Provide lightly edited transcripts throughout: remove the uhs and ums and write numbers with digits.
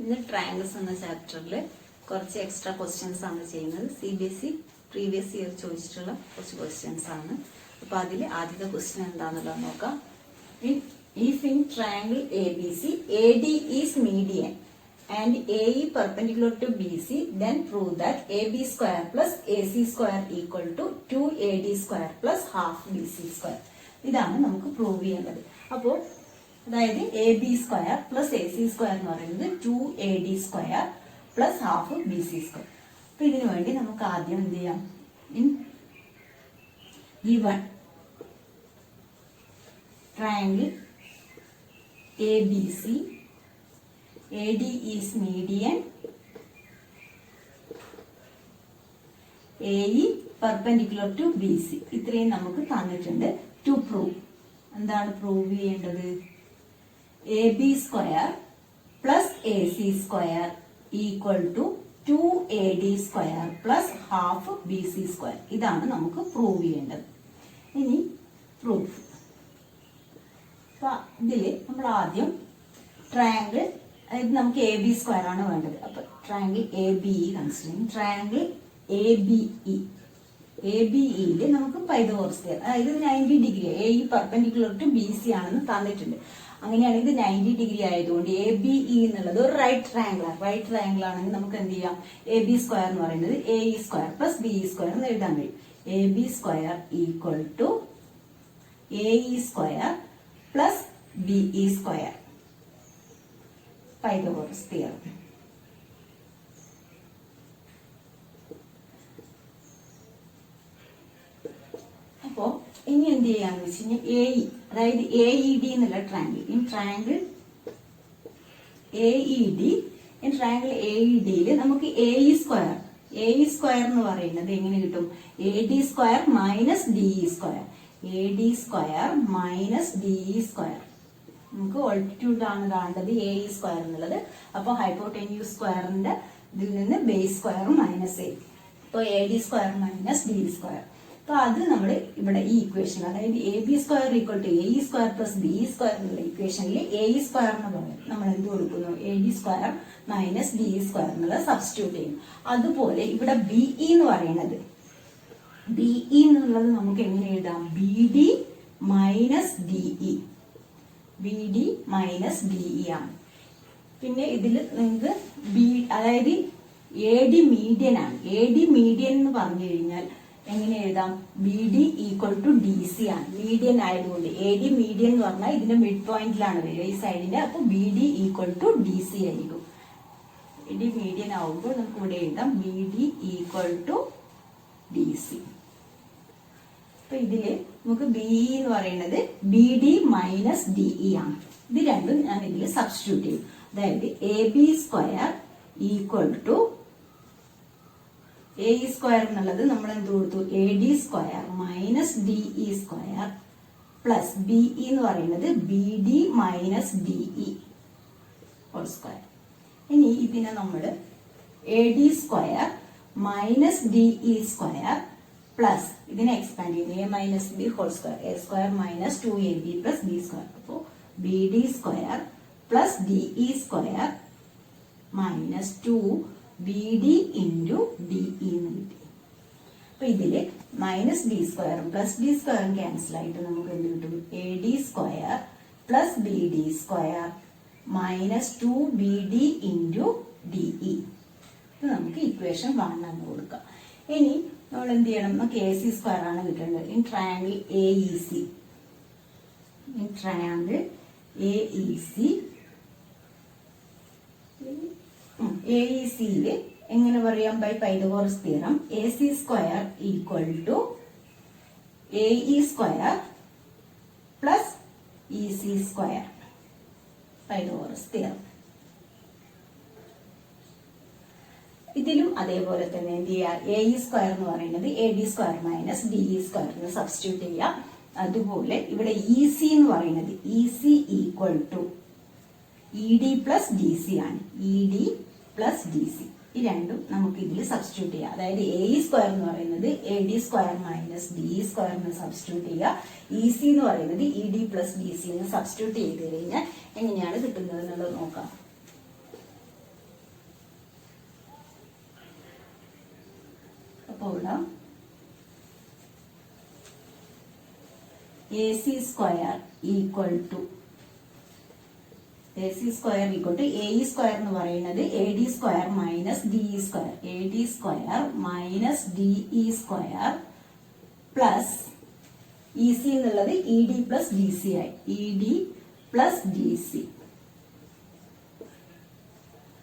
ഇന്ന് ട്രയാങ്കിൾസ് എന്ന ചാപ്റ്ററിൽ കുറച്ച് എക്സ്ട്രാ ക്വസ്റ്റ്യൻസ് ആണ് ചെയ്യുന്നത്. CBSE പ്രീവിയസ് ഇയർ ചോദിച്ചിട്ടുള്ള കുറച്ച് ക്വസ്റ്റ്യൻസ് ആണ്. അപ്പൊ അതിൽ ആദ്യത്തെ ക്വസ്റ്റ്യൻ എന്താണെന്നുള്ളത് നോക്കാം. If in triangle ABC AD is median and AE perpendicular to BC, then prove that AB square plus AC square equal to 2AD square plus half BC square. ഇതാണ് നമുക്ക് പ്രൂവ് ചെയ്യേണ്ടത്. അപ്പോൾ അതായത് AB square plus AC square എന്ന് പറയുന്നത് 2AD square plus half BC square. അപ്പൊ ഇതിനു വേണ്ടി നമുക്ക് ആദ്യം എന്ത് ചെയ്യാം, in given triangle ABC AD is median, AE perpendicular to BC, ഇത്രയും നമുക്ക് തന്നിട്ടുണ്ട്. ടു പ്രൂവ്, എന്താണ് പ്രൂവ് ചെയ്യേണ്ടത്? AB square plus AC square equal to 2AD square plus half BC square. ഇതാണ് നമുക്ക് പ്രൂവ് ചെയ്യേണ്ടത്. ഇനി പ്രൂഫ്. ഇതില് നമ്മൾ ആദ്യം ട്രയാങ്കിൾ, അതായത് നമുക്ക് AB സ്ക്വയർ ആണ് വേണ്ടത്. അപ്പൊ ട്രയാങ്കിൾ ABE കൺസിഡർ ചെയ്യും. ട്രയാങ്കിൾ ABEയില് നമുക്ക് പൈതഗോറസ് തിയറം, അതായത് 90 degree, AE perpendicular to BC ആണെന്ന് തന്നിട്ടുണ്ട്. അങ്ങനെയാണെങ്കിൽ ഇത് 90 ഡിഗ്രി ആയതുകൊണ്ട് ABE എന്നുള്ളത് ഒരു റൈറ്റ് ട്രയാങ്കിൾ ആണ്. റൈറ്റ് ട്രയാങ്കിൾ ആണെങ്കിൽ നമുക്ക് എന്ത് ചെയ്യാം, AB സ്ക്വയർ എന്ന് പറയുന്നത് AE square plus BE square എന്ന് എഴുതാൻ കഴിയും. AB square equal to AE square plus BE square, Pythagoras theorem. അപ്പോ ഇനി എന്ത് ചെയ്യാന്ന് വെച്ച് കഴിഞ്ഞാൽ AE, അതായത് AED എന്നുള്ള ട്രയാങ്കിൾ, ഇൻ ട്രയാങ്കിൾ AEDയില് നമുക്ക് AE സ്ക്വയർ എന്ന് പറയുന്നത് എങ്ങനെ കിട്ടും? AD square minus DE square, AD square minus DE square. നമുക്ക് ഓൾട്ടിറ്റ്യൂഡ് ആണ് കാണേണ്ടത് AE സ്ക്വയർ എന്നുള്ളത്. അപ്പൊ ഹൈപ്പോടെന്യൂസ് സ്ക്വയറിന്റെ ഇതിൽ നിന്ന് ബേസ് സ്ക്വയർ മൈനസ് A, അപ്പൊ AD square minus DE square. അപ്പൊ അത് നമ്മൾ ഇവിടെ ഈ ഇക്വേഷൻ, അതായത് AB square equal to AE square plus BE square എന്നുള്ള ഇക്വേഷനിൽ AE സ്ക്വയറിന് പകരം നമ്മൾ എന്ത് കൊടുക്കുന്നു? AD square minus DE square എന്നുള്ളത് സബ്സ്റ്റിറ്റ്യൂട്ട് ചെയ്യും. അതുപോലെ ഇവിടെ BE എന്ന് പറയുന്നത്, BE എന്നുള്ളത് നമുക്ക് എങ്ങനെ എഴുതാം? BD minus DE, BD minus DE ആണ്. പിന്നെ ഇതിൽ നിങ്ങൾക്ക് അതായത് AD മീഡിയൻ ആണ്. AD മീഡിയൻ എന്ന് പറഞ്ഞു കഴിഞ്ഞാൽ എങ്ങനെ എഴുതാം? BD ഈക്വൽ ടു DC ആണ്. മീഡിയൻ ആയതുകൊണ്ട് AD മീഡിയൻ എന്ന് പറഞ്ഞാൽ ഇതിന്റെ മിഡ് പോയിന്റിലാണ് വരിക, ഈ സൈഡിന്റെ. അപ്പൊ BD ഈക്വൽ ടു DC ആയിരിക്കും. AD മീഡിയൻ ആവുമ്പോൾ നമുക്ക് ഇവിടെ എഴുതാം BD ഈക്വൽ ടു DC. അപ്പൊ ഇതില് നമുക്ക് BE എന്ന് പറയുന്നത് BD മൈനസ് DE ആണ്. ഇത് രണ്ടും ഞാൻ ഇതിൽ സബ്സ്റ്റിറ്റ്യൂട്ട് ചെയ്യും. അതായത് AB square equal to AE square എന്നുള്ളത് നമ്മൾ എന്ത് കൊടുത്തു? AD square minus DE square plus BE എന്ന് പറയുന്നത് BD minus DE whole square. ഇനി ഇതിനെ നമ്മൾ AD square minus DE square plus ഇതിനെ എക്സ്പാൻഡ് ചെയ്ത് A minus B whole square, A square minus 2AB plus B square. അപ്പോ BD square plus DE square minus 2BD into DE എന്ന് കിട്ടി. അപ്പൊ ഇതില് മൈനസ് B സ്ക്വയറും പ്ലസ് B സ്ക്വയറും cancel ആയിട്ട് നമുക്ക് എന്ത് കിട്ടും? AD square plus BD square minus 2BD into DE. ഇത് നമുക്ക് ഇക്വേഷൻ 1 എന്ന് കൊടുക്കാം. ഇനി നമ്മൾ എന്ത് ചെയ്യണം? നമുക്ക് AC സ്ക്വയർ ആണ് കിട്ടേണ്ടത്. In triangle AEC, in triangle AECയില് എങ്ങനെ പറയാം? By Pythagoras theorem AC square equal to AE square plus EC square, Pythagoras theorem. ഇതിലും അതേപോലെ തന്നെ എന്ത് ചെയ്യുക? AE സ്ക്വയർ എന്ന് പറയുന്നത് AD സ്ക്വയർ മൈനസ് DE സ്ക്വയറിന് സബ്സ്റ്റിറ്റ്യൂട്ട് ചെയ്യുക. അതുപോലെ ഇവിടെ EC എന്ന് പറയുന്നത് EC equal to ED plus DC ആണ്. ED പ്ലസ് DC, ഈ രണ്ടും നമുക്ക് ഇതിൽ സബ്സ്റ്റിറ്റ്യൂട്ട് ചെയ്യാം. അതായത് AE സ്ക്വയർ എന്ന് പറയുന്നത് AD സ്ക്വയർ മൈനസ് DE സ്ക്വയറിന് സബ്സ്റ്റിറ്റ്യൂട്ട് ചെയ്യുക. EC എന്ന് പറയുന്നത് ED പ്ലസ് DC സബ്സ്റ്റിറ്റ്യൂട്ട് ചെയ്ത് കഴിഞ്ഞാൽ എങ്ങനെയാണ് കിട്ടുന്നത് എന്നുള്ളത് നോക്കാം. ഇവിടെ AC square equal to AC square equal to AE square എന്ന് പറയുന്നത് AD square minus DE square, AD square minus DE square plus EC എന്നുള്ളത് ED പ്ലസ് DC ആയി, ED പ്ലസ് DC.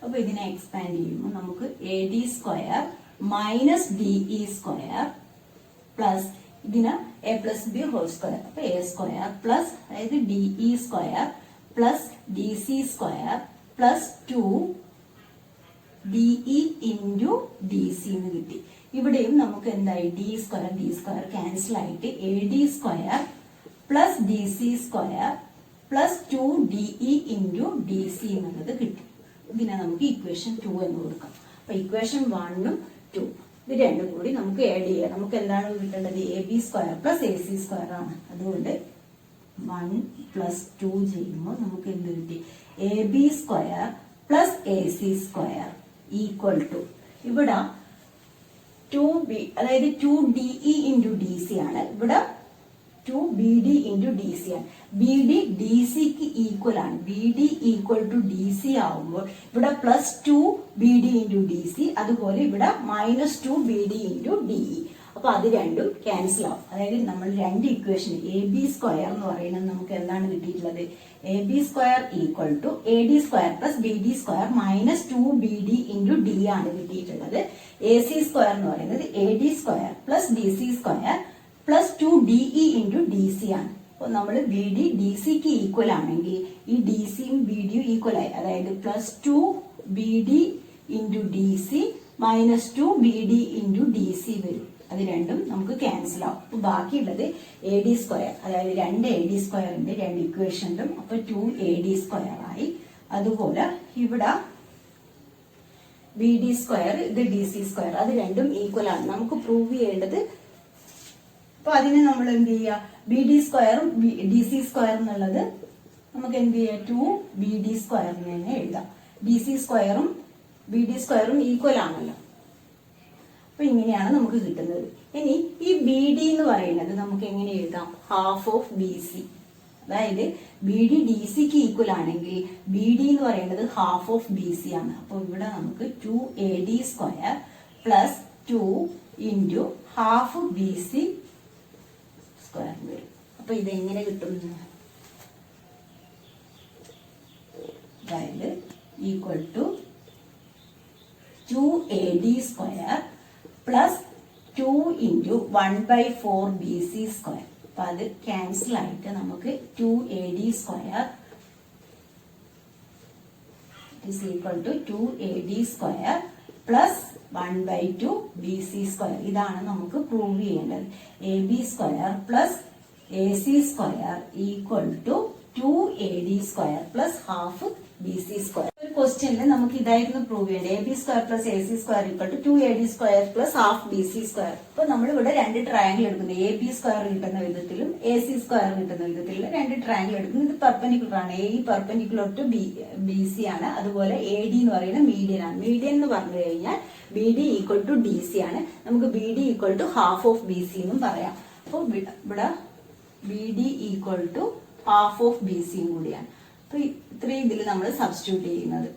അപ്പൊ ഇതിനെ എക്സ്പാൻഡ് ചെയ്യുമ്പോൾ നമുക്ക് AD square minus DE square plus ഇതിന് A plus B whole square, അപ്പൊ A സ്ക്വയർ പ്ലസ് അതായത് DE square plus DC square plus 2DE into DC എന്ന് കിട്ടി. ഇവിടെയും നമുക്ക് എന്തായി D സ്ക്വയർ ക്യാൻസൽ ആയിട്ട് AD square plus DC square plus 2DE into DC എന്നുള്ളത് കിട്ടി. ഇതിനെ നമുക്ക് ഇക്വേഷൻ 2 എന്ന് കൊടുക്കാം. അപ്പൊ ഇക്വേഷൻ 1ഉം 2 ഇത് രണ്ടും കൂടി നമുക്ക് ആഡ് ചെയ്യാം. നമുക്ക് എന്താണ് കിട്ടേണ്ടത്? AB square plus AC square ആണ്. അതുകൊണ്ട് 1 പ്ലസ് 2 ചെയ്യുമ്പോൾ നമുക്ക് എന്ത് കിട്ടി? AB square plus AC square equal to ഇവിടെ 2B അതായത് 2DE ഇൻറ്റു DC ആണ്. ഇവിടെ 2BD ഇൻറ്റു DC ആണ്. BD DCക്ക് ഈക്വൽ ആണ്. BD ഈക്വൽ ടു DC ആവുമ്പോൾ ഇവിടെ പ്ലസ് 2BD ഇൻറ്റു DC, അതുപോലെ ഇവിടെ മൈനസ് 2BD ഇൻറ്റു DE. അപ്പൊ അത് രണ്ടും ക്യാൻസൽ ആവും. അതായത് നമ്മൾ രണ്ട് ഇക്വേഷൻ AB സ്ക്വയർ എന്ന് പറയുന്നത് നമുക്ക് എന്താണ് കിട്ടിയിട്ടുള്ളത്? AB square equal to AD square plus BD square minus 2BD into D ആണ് കിട്ടിയിട്ടുള്ളത്. AC സ്ക്വയർ എന്ന് പറയുന്നത് AD square plus DC square plus 2DE into DC ആണ്. അപ്പൊ നമ്മൾ BD DCക്ക് ഈക്വൽ ആണെങ്കിൽ ഈ DCയും BDയും ഈക്വൽ ആയി, അതായത് plus 2BD into DC minus 2BD into DC വരും. അത് രണ്ടും നമുക്ക് ക്യാൻസൽ ആവും. അപ്പൊ ബാക്കിയുള്ളത് AD സ്ക്വയർ, അതായത് രണ്ട് AD സ്ക്വയറിന്റെ രണ്ട് ഇക്വേഷനിലും അപ്പൊ 2AD സ്ക്വയർ ആയി. അതുപോലെ ഇവിടെ BD സ്ക്വയർ, ഇത് DC സ്ക്വയർ, അത് രണ്ടും ഈക്വൽ ആണ്. നമുക്ക് പ്രൂവ് ചെയ്യേണ്ടത്. അപ്പൊ അതിന് നമ്മൾ എന്ത് ചെയ്യുക? BD സ്ക്വയറും DC സ്ക്വയർ എന്നുള്ളത് നമുക്ക് എന്ത് ചെയ്യാം? 2BD സ്ക്വയറിന് തന്നെ എഴുതാം. DC സ്ക്വയറും BD സ്ക്വയറും ഈക്വൽ ആണല്ലോ. അപ്പൊ ഇങ്ങനെയാണ് നമുക്ക് കിട്ടുന്നത്. ഇനി ഈ BD എന്ന് പറയുന്നത് നമുക്ക് എങ്ങനെ എഴുതാം? Half of BC. അതായത് BD DCക്ക് ഈക്വൽ ആണെങ്കിൽ BD എന്ന് പറയുന്നത് ഹാഫ് ഓഫ് BC ആണ്. അപ്പൊ ഇവിടെ നമുക്ക് 2AD square plus 2 into half BC square വരും. അപ്പൊ ഇത് എങ്ങനെ കിട്ടും? അതായത് equal to 2AD square plus 2 into 1/4 BC square. അപ്പൊ അത് ക്യാൻസൽ ആയിട്ട് നമുക്ക് 2AD square is equal to 2AD square plus 1/2 BC square. ഇതാണ് നമുക്ക് പ്രൂവ് ചെയ്യേണ്ടത്. AB square plus AC square equal to 2AD square plus half BC square. ഒരു ക്വസ്റ്റ്യനിൽ നമുക്ക് ഇതായിരുന്നു പ്രൂവ് ചെയ്യേണ്ടത്. AB square plus AC square equal to 2AD square plus half BC square. അപ്പൊ നമ്മൾ ഇവിടെ രണ്ട് ട്രയാങ്കിൾ എടുക്കുന്നത്. AB സ്ക്വയർ കിട്ടുന്ന വിധത്തിലും AC സ്ക്വയർ കിട്ടുന്ന വിധത്തിലുള്ള രണ്ട് ട്രയാങ്കിൾ എടുക്കുന്നത്. ഇത് പെർപെൻഡിക്കുലർ ആണ്. AE പെർപെൻഡിക്കുലർ ടു BC ആണ്. അതുപോലെ AD എന്ന് പറയുന്നത് മീഡിയൻ ആണ്. മീഡിയൻ എന്ന് പറഞ്ഞു കഴിഞ്ഞാൽ BD ഈക്വൽ ടു DC ആണ്. നമുക്ക് BD equal to half of BC എന്നും പറയാം. അപ്പൊ ഇവിടെ BD equal to half of BC കൂടിയാണ്. അപ്പൊ ഇത്രയും ഇതിൽ നമ്മൾ സബ്സ്റ്റിറ്റ്യൂട്ട് ചെയ്യുന്നത്.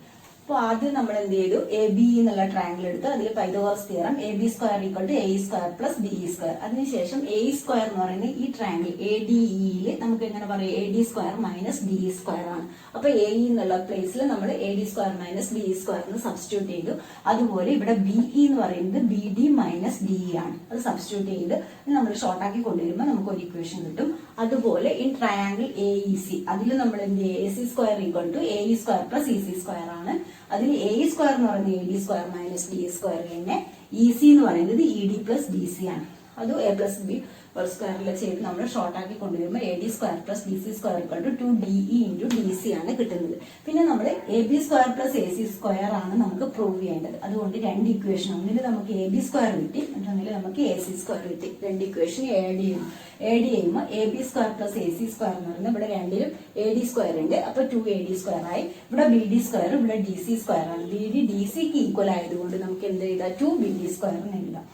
അപ്പൊ ആദ്യം നമ്മൾ എന്ത് ചെയ്തു? AB എന്നുള്ള ട്രയാങ്കിൾ എടുത്ത് അതിൽ Pythagoras theorem AB square equal to AE square plus BE square. അതിനുശേഷം AE സ്ക്വയർ എന്ന് പറയുന്നത് ഈ ട്രയാങ്കിൾ ADEയിൽ നമുക്ക് എങ്ങനെ പറയാം? AD square minus DE square ആണ്. അപ്പൊ AE എന്നുള്ള പ്ലേസിൽ നമ്മൾ AD square minus BE square എന്ന് സബ്സ്റ്റിറ്റ്യൂട്ട് ചെയ്തു. അതുപോലെ ഇവിടെ BE എന്ന് പറയുന്നത് BD മൈനസ് DE ആണ്. അത് സബ്സ്റ്റിറ്റ്യൂട്ട് ചെയ്ത് നമ്മൾ ഷോർട്ടാക്കി കൊണ്ടുവരുമ്പോൾ നമുക്ക് ഒരു ഇക്വേഷൻ കിട്ടും. അതുപോലെ ഇൻ ട്രയാങ്കിൾ AEC അതിൽ നമ്മൾ എന്ത് ചെയ്യും? AC square equal to AE square plus EC square ആണ്. അതിൽ AE സ്ക്വയർ എന്ന് പറയുന്നത് AD square minus DE square തന്നെ. EC എന്ന് പറയുന്നത് ED പ്ലസ് DC ആണ്. അത് A പ്ലസ് B ഹോൾ സ്ക്വയറിൽ ചെയ്ത് നമ്മൾ ഷോർട്ടാക്കി കൊണ്ടുവരുമ്പോൾ AD square plus DC square equal to 2DE into DC ആണ് കിട്ടുന്നത്. പിന്നെ നമ്മൾ AB square plus AC square ആണ് നമുക്ക് പ്രൂവ് ചെയ്യേണ്ടത്. അതുകൊണ്ട് രണ്ട് ഇക്വേഷൻ, ഒന്നിൽ നമുക്ക് AB സ്ക്വയർ കിട്ടി, മറ്റൊന്നിൽ നമുക്ക് AC സ്ക്വയർ കിട്ടി. രണ്ട് ഇക്വേഷൻ ആഡ് ചെയ്യുമ്പോൾ AB square plus AC square എന്ന് പറയുന്നത് ഇവിടെ രണ്ടിലും AD സ്ക്വയർ ഉണ്ട്. അപ്പൊ 2AD സ്ക്വയർ ആയി. ഇവിടെ BD സ്ക്വയർ, ഇവിടെ DC സ്ക്വയർ ആണ്. BD DCക്ക് ഈക്വൽ ആയതുകൊണ്ട് നമുക്ക് എന്ത് എഴുതാം? 2BD സ്ക്വയർ എന്ന് എഴുതാം.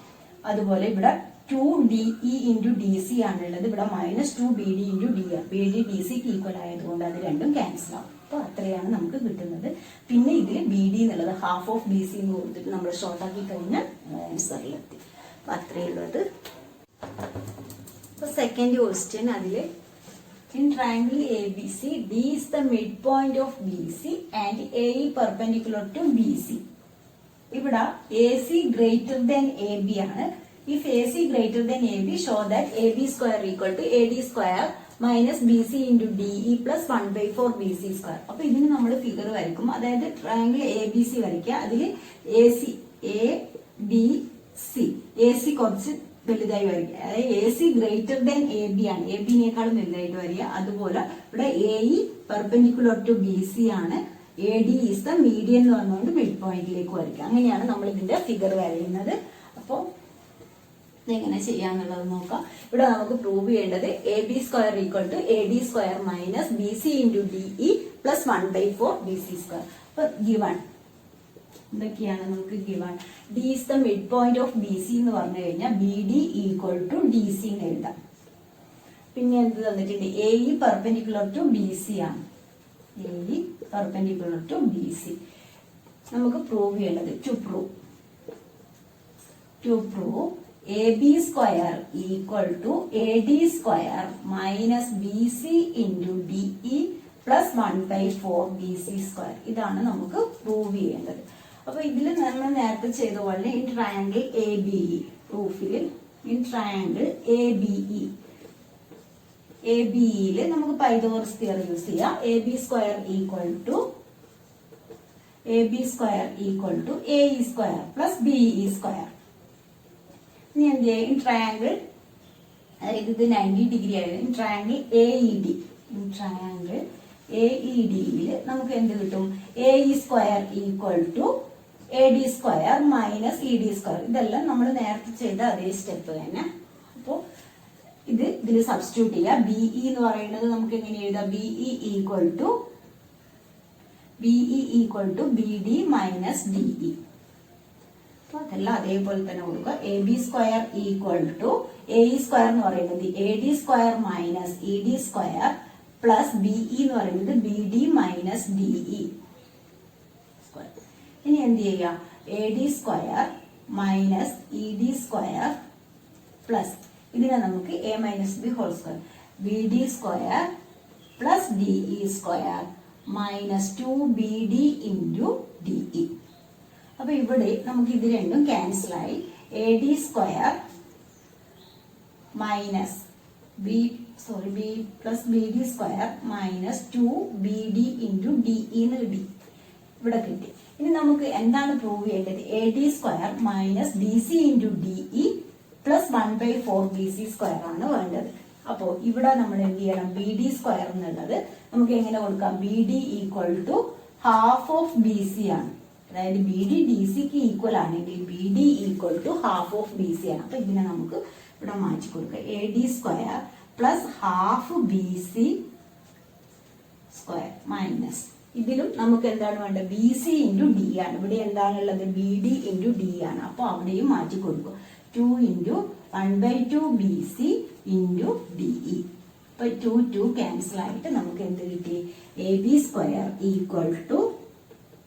അതുപോലെ ഇവിടെ 2DE ഇൻറ്റു DC ആണുള്ളത്. ഇവിടെ -2BD ഇൻറ്റു DR. BD DCക്ക് ഈക്വൽ ആയതുകൊണ്ട് അത് രണ്ടും ക്യാൻസൽ ആവും. അപ്പോൾ അത്രയാണ് നമുക്ക് കിട്ടുന്നത്. പിന്നെ ഇതിൽ BD എന്നുള്ളത് ഹാഫ് ഓഫ് BC എന്ന് കൊടുത്തിട്ട് നമ്മൾ ഷോർട്ട് ആക്കി കഴിഞ്ഞാൽ ആൻസറിലെത്തി. അപ്പോൾ അത്രയേ ഉള്ളത്. അപ്പോൾ സെക്കൻഡ് ക്വസ്റ്റ്യൻ അതിൽ in triangle ABC, D is the midpoint of BC and AE perpendicular to BC. ഇവിടെ AC greater than AB ആണ്. If AC greater than AB, show that AB square equal to AD square minus BC into DE plus 1/4 BC square. അപ്പൊ ഇതിന് നമ്മൾ figure വരയ്ക്കും. അതായത് triangle ABC വരയ്ക്കുക. അതിൽ AC ADC AC കുറച്ച് വലുതായി വരിക. അതായത് AC ഗ്രേറ്റർ ദാൻ AB ആണ്. ABനേക്കാളും വലുതായിട്ട് വരിക. അതുപോലെ ഇവിടെ AE പെർപെൻഡിക്കുലർ ടു BC ആണ്. AD ഈസ് ദ മീഡിയൻ എന്ന് പറഞ്ഞുകൊണ്ട് മിഡ് പോയിന്റിലേക്ക് വരയ്ക്കുക. അങ്ങനെയാണ് നമ്മൾ ഇതിന്റെ ഫിഗർ വരയുന്നത്. അപ്പോൾ ഇതെങ്ങനെ ചെയ്യാന്നുള്ളത് നോക്കാം. ഇവിടെ നമുക്ക് പ്രൂവ് ചെയ്യേണ്ടത് AB square equal to AD square minus BC into DE plus 1/4 BC square. അപ്പൊ ഗിവൺ എന്തൊക്കെയാണ് നമുക്ക് given? D is the midpoint of BC എന്ന് പറഞ്ഞു കഴിഞ്ഞാൽ BD ഈക്വൽ ടു DC എന്ന് എഴുതാം. പിന്നെ എന്ത് തന്നിട്ടുണ്ട്? AE പെർപെൻഡിക്കുലർ ടു BC ആണ്. AE perpendicular to BC. നമുക്ക് പ്രൂവ് ചെയ്യേണ്ടത് to prove AB square equal to AD square minus BC into DE plus 1/4 BC square. ഇതാണ് നമുക്ക് പ്രൂവ് ചെയ്യേണ്ടത്. അപ്പൊ ഇതിൽ നമ്മൾ നേരത്തെ ചെയ്ത പോലെ ഇൻ ട്രയാങ്കിൾ ABE പ്രൂഫിൽ ഇൻ ട്രയാങ്കിൾ ABEയിൽ നമുക്ക് പൈതഗോറസ് തിയറം യൂസ് ചെയ്യാം. AB square equal to AE square plus BE square. ഇനി എന്ത് ചെയ്യാം? ഇൻ ട്രയാങ്കിൾ ഇത് 90 ഡിഗ്രി ആയിരുന്നു. ഇൻ ട്രയാങ്കിൾ AEDയിൽ നമുക്ക് എന്ത് കിട്ടും? AE square equal to AD square minus ED square. ഇതെല്ലാം നമ്മൾ നേരത്തെ ചെയ്ത അതേ സ്റ്റെപ്പ് തന്നെ. അപ്പോൾ ഇതിൽ സബ്സ്റ്റിറ്റ്യൂട്ട് ചെയ്യാം. BE എന്ന് പറയുന്നത് നമുക്ക് എങ്ങനെ എഴുതാം? BE equal to BD minus DE. അപ്പൊ അതെല്ലാം അതേപോലെ തന്നെ കൊടുക്കുക. AB square equal to AE square എന്ന് പറയുന്നത് AD square minus ED square plus BE എന്ന് പറയുന്നത് BD മൈനസ് DE സ്ക്വയർ. ഇനി എന്ത് ചെയ്യുക? AD square minus ED square plus ഇതിനെ നമുക്ക് A minus B whole square BD square plus DE square minus 2BD into DE. അപ്പൊ ഇവിടെ നമുക്ക് ഇത് രണ്ടും ക്യാൻസൽ ആയി. AD square minus B plus BD square minus 2BD into DE എന്ന് കിട്ടി. ഇവിടെ കിട്ടി. ഇനി നമുക്ക് എന്താണ് പ്രൂവ് ചെയ്യേണ്ടത്? AD square minus BC into DE plus 1/4 BC square ആണ് വേണ്ടത്. അപ്പോൾ ഇവിടെ നമ്മൾ എന്ത് ചെയ്യണം? BD സ്ക്വയർ എന്നുള്ളത് നമുക്ക് എങ്ങനെ കൊടുക്കാം? BD equal to half of BC ആണ്. അതായത് BD DCക്ക് ഈക്വൽ ആണെങ്കിൽ BD equal to half of BC ആണ്. അപ്പൊ ഇതിനെ നമുക്ക് ഇവിടെ മാറ്റി കൊടുക്കാം. AD square plus half BC square minus ഇതിലും നമുക്ക് എന്താണ് വേണ്ടത്? BC ഇൻറ്റു D ആണ്. ഇവിടെ എന്താണുള്ളത്? BD ഇൻറ്റു D ആണ്. അപ്പൊ അവിടെയും മാറ്റി കൊടുക്കും. 2 ഇൻറ്റു 1/2 BC ഇൻറ്റു DE. അപ്പൊ 2 ക്യാൻസൽ ആയിട്ട് നമുക്ക് എന്ത് കിട്ടി? AB square equal to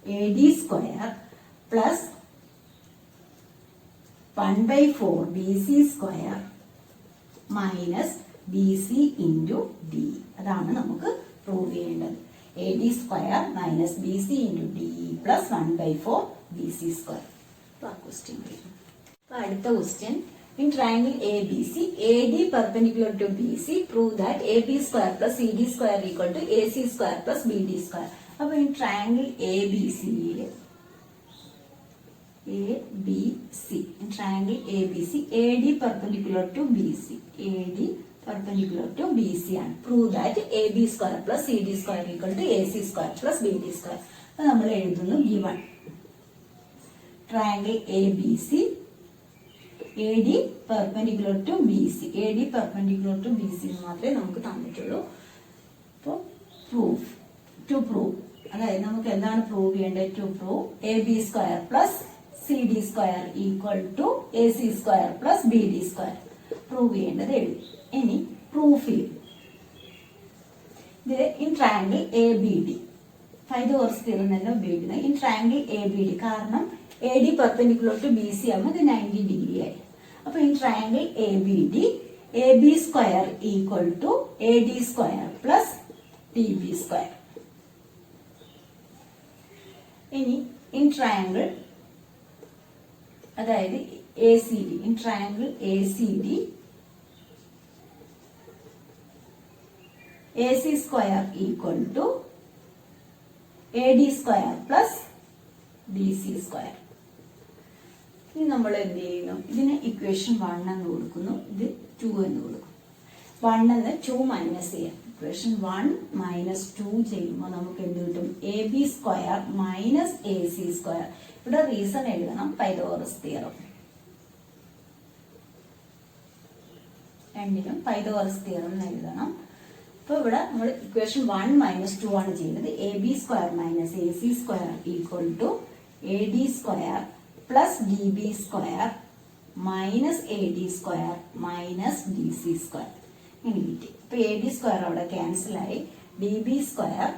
AD square plus 1/4 BC square minus BC into D. അതാണ് നമുക്ക് പ്രൂവ് ചെയ്യേണ്ടത്. AD square minus BC into DE plus 1/4 BC square. അപ്പൊ ആ ക്വസ്റ്റ്യൻ വരും. അപ്പൊ അടുത്ത question in triangle ABC AD perpendicular to BC prove that AB square plus CD square equal to AC square plus BD square. അപ്പൊ ഈ triangle ABCയിൽ AD perpendicular to BC ആണ്. Prove that AB square plus CD square equal to AC square plus BD square. അത് നമ്മൾ എഴുതുന്നു. Given triangle ABC AD perpendicular to BC എന്ന് മാത്രമേ നമുക്ക് തന്നിട്ടുള്ളൂ. അപ്പോൾ ടു പ്രൂവ് അതായത് നമുക്ക് എന്താണ് പ്രൂവ് ചെയ്യേണ്ടത്? To prove AB square plus CD square equal to AC square plus BD square prove ചെയ്യേണ്ടത് എഴുതി. ഇനി പ്രൂഫിൽ ഇത് in triangle ABD Pythagoras theorem തന്നെ ഉപയോഗിക്കുന്നത്. ഇൻ ട്രയാങ്കിൾ ABD കാരണം AD പെർപെൻഡിക്കുലർ ടു BC ആകുമ്പോൾ ഇത് 90 ഡിഗ്രി ആയി. അപ്പൊ in triangle ABD AB square equal to AD square plus DB square. ഇനി ഇൻ ട്രയാങ്കിൾ അതായത് ACD in triangle ACD AC square equal to AD square plus BC square. ഇനി നമ്മൾ എന്ത് ചെയ്യുന്നു, ഇതിന് ഇക്വേഷൻ 1 എന്ന് കൊടുക്കുന്നു, ഇത് 2 എന്ന് കൊടുക്കും. 1 എന്ന് 2 മൈനസ് ചെയ്യാം. ഇക്വേഷൻ 1 മൈനസ് 2 ചെയ്യുമ്പോൾ നമുക്ക് എന്ത് കിട്ടും, AB square minus AC square. ഇവിടെ റീസൺ എഴുതണം, പൈതഗോറസ് തിയറം. രണ്ടിനും പൈതഗോറസ് തിയറം എന്ന് എഴുതണം. അപ്പൊ ഇവിടെ നമ്മൾ ഇക്വേഷൻ 1 മൈനസ് 2 ആണ് ചെയ്യുന്നത്. AB square minus AC square equal to AD square plus DB square minus AD square minus DC square ഇങ്ങനെ കിട്ടി. ഇപ്പൊ AD സ്ക്വയർ അവിടെ ക്യാൻസൽ ആയി. DB square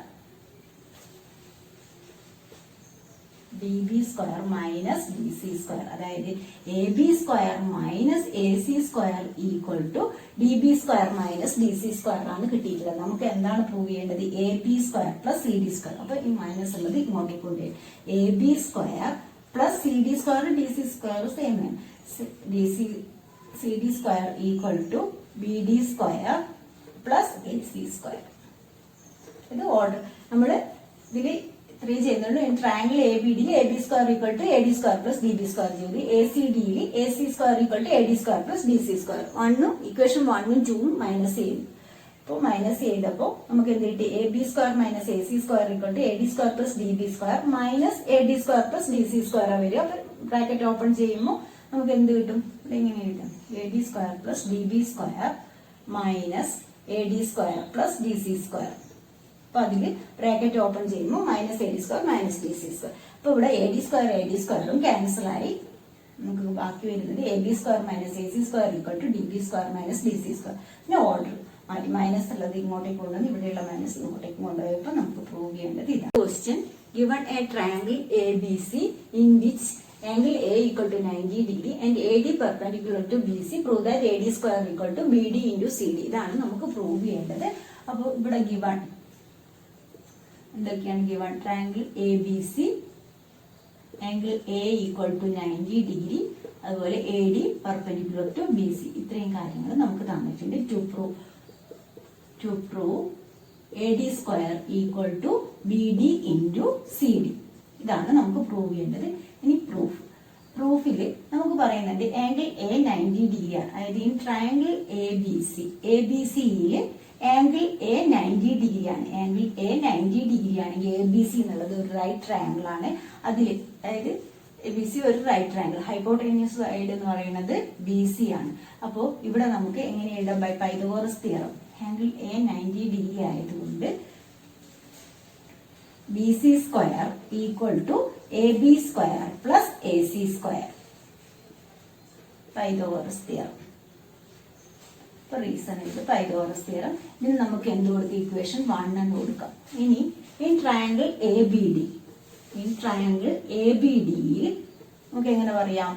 minus DC square, അതായത് AB square minus AC square equal to DB square minus DC square ആണ് കിട്ടിയിട്ടുള്ളത്. നമുക്ക് എന്താണ് പ്രൂവ് ചെയ്യേണ്ടത്, AB square plus CD square. അപ്പൊ ഈ മൈനസ് ഉള്ളത് ഇങ്ങോട്ടേക്ക് കൊണ്ടുവരും. AB square plus CD square DC square same ആണ്. CD square equal to BD square plus AC square. ഇത് ഓർഡർ നമ്മള് ഇതില് 3 ചെയ്യുന്നുണ്ട്. Triangle ABD AB square equal to AD square plus DB square ചെയ്ത് ACD AC square equal to AD square plus DC square. 1ഉം equation 1ഉം 2ഉം minus ചെയ്യുന്നു. അപ്പോൾ മൈനസ് ചെയ്തപ്പോൾ നമുക്ക് എന്ത് കിട്ടി, AB square minus AC square equal to AD square plus DB square minus AD square plus DC square വരിക. അപ്പൊ ബ്രാക്കറ്റ് ഓപ്പൺ ചെയ്യുമ്പോൾ നമുക്ക് എന്ത് കിട്ടും, ഇങ്ങനെ കിട്ടും, AD square plus DB square minus AD square plus DC square. അപ്പൊ അതില് ബ്രാക്കറ്റ് ഓപ്പൺ ചെയ്യുമ്പോൾ minus AD square minus DC square. അപ്പൊ ഇവിടെ AD സ്ക്വയറും ക്യാൻസൽ ആയി. നമുക്ക് ബാക്കി വരുന്നത് AB square minus AC square equal to DB square minus DC square. പിന്നെ ഓർഡർ മാറ്റി, മൈനസ് ഉള്ളത് ഇങ്ങോട്ടേക്ക് കൊണ്ടുവന്ന് ഇവിടെയുള്ള മൈനസ് ഇങ്ങോട്ടേക്ക് കൊണ്ടുപോയപ്പോൾ നമുക്ക് പ്രൂവ് ചെയ്യേണ്ടത് ഇതാണ്. Question given A triangle ABC in which angle A equal to 90 degree and AD perpendicular to BC, prove that AD square equal to BD into CD. ഇതാണ് നമുക്ക് പ്രൂവ് ചെയ്യേണ്ടത്. അപ്പോൾ ഇവിടെ ഗിവൺ എന്തൊക്കെയാണ് given, triangle ABC angle A equal to 90 degree, അതുപോലെ AD perpendicular to BC. ഇത്രയും കാര്യങ്ങൾ നമുക്ക് തന്നിട്ടുണ്ട്. To prove AD square equal to BD into CD. ഇതാണ് നമുക്ക് പ്രൂവ് ചെയ്യേണ്ടത്. ഇനി പ്രൂഫില് നമുക്ക് പറയുന്നുണ്ട് ആംഗിൾ A 90 ഡിഗ്രി ആണ്. അതായത് ഈ ട്രയാങ്കിൾ ABCയിൽ ആംഗിൾ A 90 ഡിഗ്രി ആണ്. ആംഗിൾ A 90 ഡിഗ്രി ആണെങ്കിൽ ABC എന്നുള്ളത് ഒരു റൈറ്റ് ട്രയാങ്കിൾ ആണ്. അതിൽ അതായത് ABC ഒരു റൈറ്റ് ട്രയാങ്കിൾ, ഹൈപ്പോട്ടേനിയസ് സൈഡ് എന്ന് പറയുന്നത് BC ആണ്. അപ്പോൾ ഇവിടെ നമുക്ക് എങ്ങനെ എഴുതാം, by Pythagoras theorem. Angle A 90 degree ആയതുകൊണ്ട് BC square equal to AB square plus AC square, Pythagoras theorem. ഇപ്പൊ റീസൺ ഇത് പൈതഗോറസ് തിയറം. ഇതിന് നമുക്ക് എന്ത് കൊടുക്കാം, ഇക്വേഷൻ 1 എന്ന് കൊടുക്കാം. ഇനി ഇൻ ട്രയാങ്കിൾ ABD നമുക്ക് എങ്ങനെ പറയാം,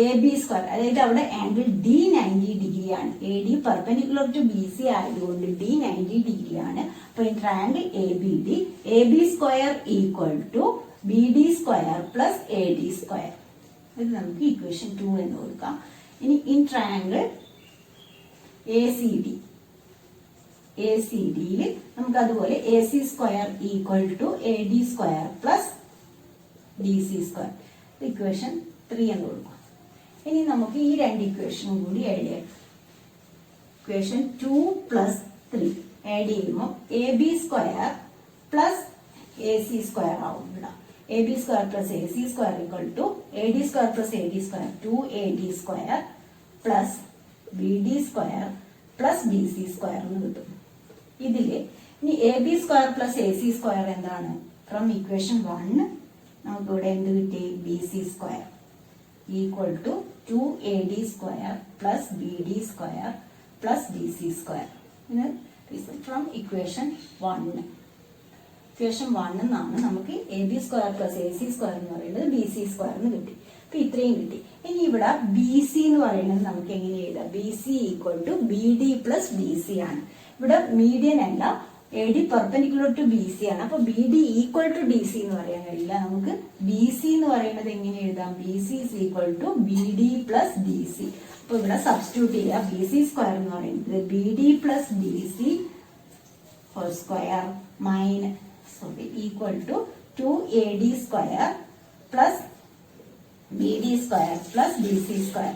AB സ്ക്വയർ, അതായത് അവിടെ ആംഗിൾ D 90 ഡിഗ്രി ആണ്. AD പെർപെൻഡിക്കുലർ ടു BC ആയതുകൊണ്ട് D 90 ഡിഗ്രി ആണ്. അപ്പൊ in triangle ABD AB square equal to BD square plus AD square. ഇത് നമുക്ക് ഇക്വേഷൻ 2 എന്ന് കൊടുക്കാം. ഇനി ഇൻ ട്രയാങ്കിൾ ACD നമുക്ക് അതുപോലെ AC square equal to AD square plus DC square. Equation 3 എന്ന് കൊടുക്കാം. ഇനി നമുക്ക് ഈ രണ്ട് ഇക്വേഷനും കൂടി ആഡ് ചെയ്യാം. ഇക്വേഷൻ 2 പ്ലസ് 3 ആഡ് ചെയ്യുമ്പോൾ AB square plus AC square ആവും. ഇവിടെ AB square plus AC square equal to AD square plus AD square 2AD square plus BD square plus DC square എന്ന് കിട്ടും. ഇതില് ഇനി AB square plus AC square എന്താണ്, from equation 1 നമുക്ക് ഇവിടെ എന്ത് കിട്ടി, BC square. Equal to 2AD square plus BD square plus DC square. From equation 1. Equation 1 എന്നാണ് നമുക്ക് AB square plus AC square എന്ന് പറയുന്നത് BC സ്ക്വയർ എന്ന് കിട്ടി. അപ്പൊ ഇത്രയും കിട്ടി. ഇനി ഇവിടെ BC എന്ന് പറയുന്നത് നമുക്ക് എങ്ങനെ എഴുതാം? BC equal to BD plus DC ആണ്. ഇവിടെ മീഡിയൻ അല്ല, AD പെർപെൻഡിക്കുലർ ടു BC ആണ്. അപ്പൊ BD ഈക്വൽ ടു DC എന്ന് പറയാൻ കഴിയില്ല. നമുക്ക് BC എന്ന് പറയുന്നത് എങ്ങനെ എഴുതാം? BC is equal to BD plus DC. അപ്പൊ ഇവിടെ സബ്സ്റ്റിറ്റ്യൂട്ട് ചെയ്യാം. BC സ്ക്വയർ എന്ന് പറയുന്നത് BD plus DC whole square equal to 2AD square plus BD square plus DC square.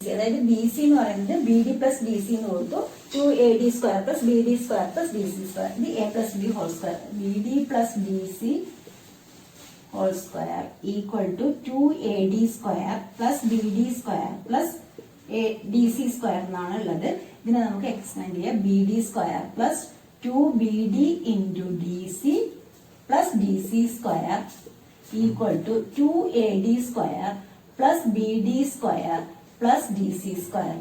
അതായത് BC എന്ന് പറയുന്നത് BD പ്ലസ് DC എന്ന് കൊടുത്തു. 2AD square plus BD square plus DC square. ഇത് A plus B whole square. BD plus DC whole square equal to 2AD square plus BD square plus DC square എന്നാണ് ഉള്ളത്. ഇതിനെ നമുക്ക് extend ചെയ്യാം. BD square plus 2BD into DC plus DC square equal to 2AD square plus BD square plus DC square.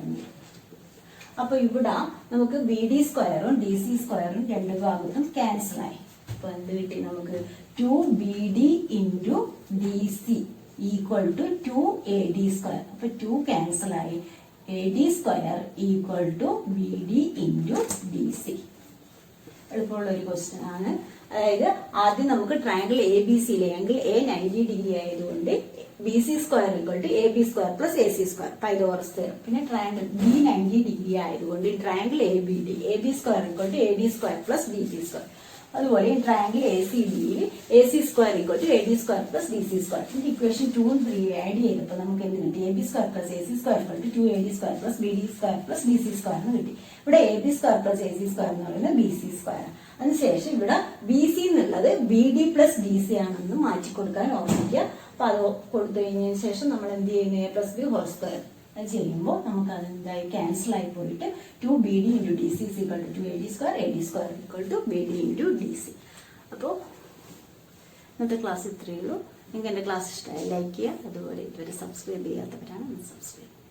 അപ്പൊ ഇവിടെ നമുക്ക് BD സ്ക്വയറും DC സ്ക്വയറും രണ്ട് ഭാഗത്തും ക്യാൻസൽ ആയി. അപ്പൊ എന്ത് കിട്ടി? നമുക്ക് 2BD into DC equal to 2AD square. അപ്പൊ 2 ക്യാൻസൽ ആയി. AD square equal to BD into DC. എളുപ്പമുള്ള ഒരു ക്വസ്റ്റ്യൻ ആണ്. അതായത് ആദ്യം നമുക്ക് ട്രയാങ്കിൾ ABC യിലെ ആംഗിൾ A 90 ഡിഗ്രി ആയതുകൊണ്ട് BC square equal to AB square plus AC square Pythagoras theorem. പിന്നെ ട്രയാങ്കിൾ B 90 ഡിഗ്രി ആയതുകൊണ്ട് triangle ABD AB square equal to AD square plus DB square. അതുപോലെ triangle ACDയിൽ AC square equal to AD square plus DC square. ഇതിന്റെ equation 2 ഉം 3 add ചെയ്തപ്പോൾ നമുക്ക് എന്ത് കിട്ടി? AB square plus AC square equal to 2AD square plus BD square plus DC square എന്ന് കിട്ടി. ഇവിടെ AB square plus AC square എന്ന് പറയുന്നത് BC സ്ക്വയർ. അതിനുശേഷം ഇവിടെ BC എന്നുള്ളത് BD പ്ലസ് DC ആണെന്ന് മാറ്റി കൊടുക്കാൻ ഓർമ്മിക്കുക. അപ്പൊ അത് കൊടുത്തു കഴിഞ്ഞതിന് ശേഷം നമ്മൾ എന്ത് ചെയ്യുന്നു? A plus B whole square അത് ചെയ്യുമ്പോൾ നമുക്ക് അതെന്തായി? ക്യാൻസൽ ആയി പോയിട്ട് 2BD into DC is equal to 2AD square AD square equal to BD into DC. അപ്പോൾ ഇന്നത്തെ ക്ലാസ് ഇത്രയേ ഉള്ളൂ. നിങ്ങൾക്ക് എൻ്റെ ക്ലാസ് ഇഷ്ടമായി ലൈക്ക് ചെയ്യുക. അതുപോലെ ഇതുവരെ സബ്സ്ക്രൈബ് ചെയ്യാത്തവരാണ് സബ്സ്ക്രൈബ്.